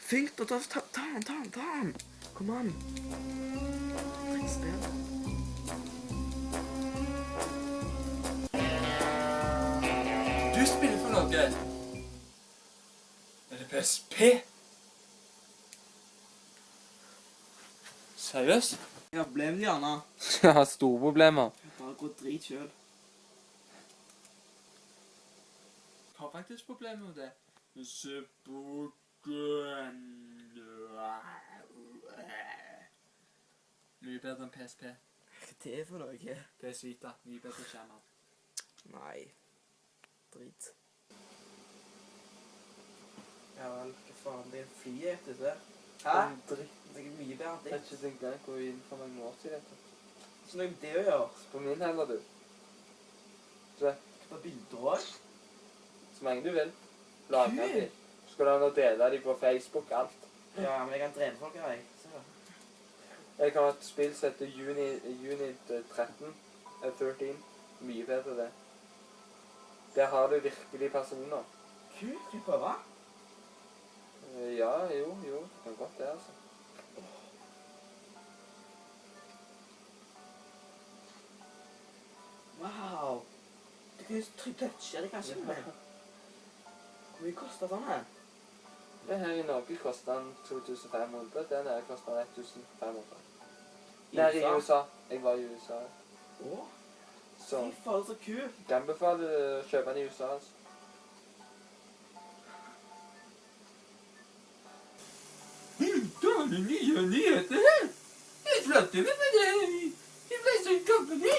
Fint, ta han. Kom an. Spill. Du spiller for noe. Er det PSP? Seriøst? Ja, problem, Diana. Jeg har store problemer. Bare gå drit selv. Jeg har faktisk problemer med det. Se på den. Mye bedre enn PSP. Hva er det for noe? PS Vita, mye bedre skjermer. Nei. Drit. Ja vel, hva faen, det er en fly etter det. Hæ? Dritt, det er mye bedre enn Jeg det. har ikke tenkt å gå inn for mange år siden. Ikke noe med det å gjøre. På min heller, du. Se, Skal ta bilder også? så mange du vil. Lager Kul. de. Skal du ha dele de på Facebook, alt. Ja, men jeg kan trene folk her, jeg. Se da. Jeg kan ha et spill som heter Unit 13. Mye bedre det. Der har du virkelig personer. Kult, skal vi prøve? Ja, jo, det kan godt det, altså. Wow. Du kan jo touche det kanskje med. Hvor mye koster sånn her? Det her i Norge koster den 2500, den her koster 1500. I Nær i USA? USA. Jeg var i USA. Åh, Så fy faen, så kult. jeg anbefaler å kjøpe den i USA, altså. De nye nyheter her. Det er flott med det i PlayStation Company.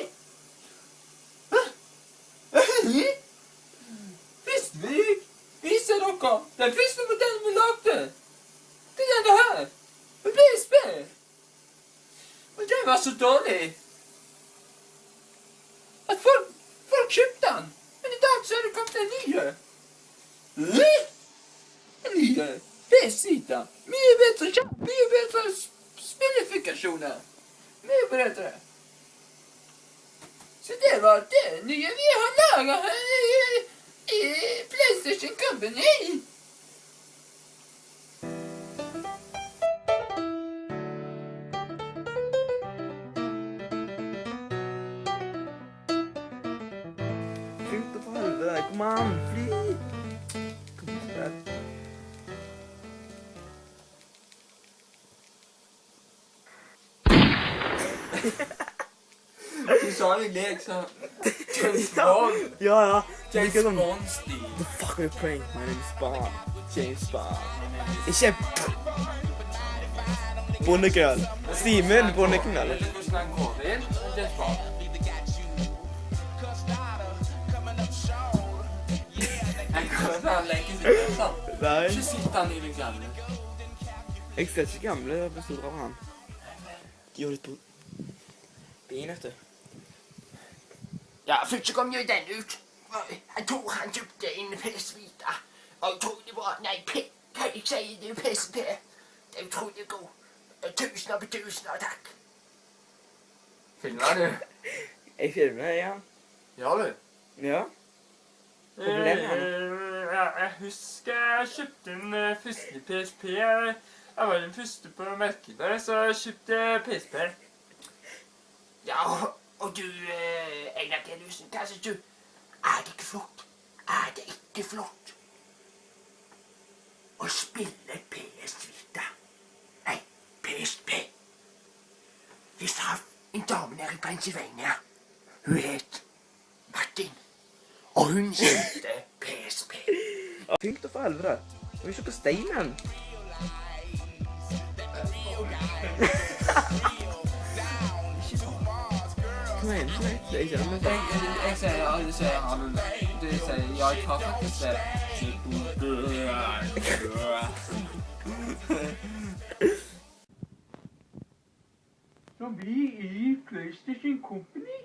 Visste vi viser dere den første modellen vi lagde. Det er denne her. Med PSP. Og den var så dårlig at folk kjøpte den. Men i dag så er det kommet en nye. En nye PS Vita. Mye bedre kjent, mye bedre spillifikasjoner. Mye bedre. Så det var det nye vi har laget her i PlayStation Company. Fint og for helvete. Kom an, fly. Kom an, spill. Du sa jo lek så James Bond. Ja. James Like sånn, Bond-stil. the fuck are you playing? My name is Bond. James Bond. Ikke Bondekøll. Simen Bondekøll. Eller hvordan han går inn, James Bond. Jeg kan ta legge seg ned, sant? Nei. Ikke sitte han i den gamle. Jeg ser ikke gamle episoder av han. Gjør litt på bin, vet du. Ja, første kom jo den ut. Han tror han kjøpte en PS Vita. Og jeg tror det var, nei, kan jeg si det er PSP. Det er utrolig god. Tusener på tusener, takk. Filmer du? Jeg filmer, ja. Gjør du? Ja. Problemet Jeg husker jeg kjøpte den første PSP. Jeg var den første på markedet, så jeg kjøpte PSP. Ja, og du, Einar Gelusen, hva synes du? Er det ikke flott? Er det ikke flott? Å spille PS Vita. Nei, PSP. Vi traff en dame nede i Pennsylvania. Hun het Martin. Og hun kjøpte PSP. Fint og for helvete. Skal vi se på steinen? Hva mener du? Det er ikke det, men Jeg sier ja, du sier ja, du sier ja, jeg tar faktisk det. Så vi i PlayStation Company,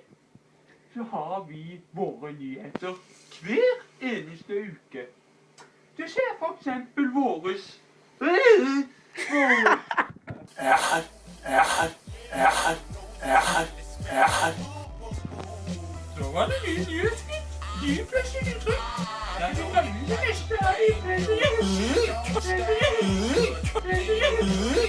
så har vi våre nyheter hver eneste uke. Du ser for eksempel våres... Så var det nye nyhetsskritt. Nye PlayStation-trykk. Ja, så kan vi det neste her i PlayStation. Øh?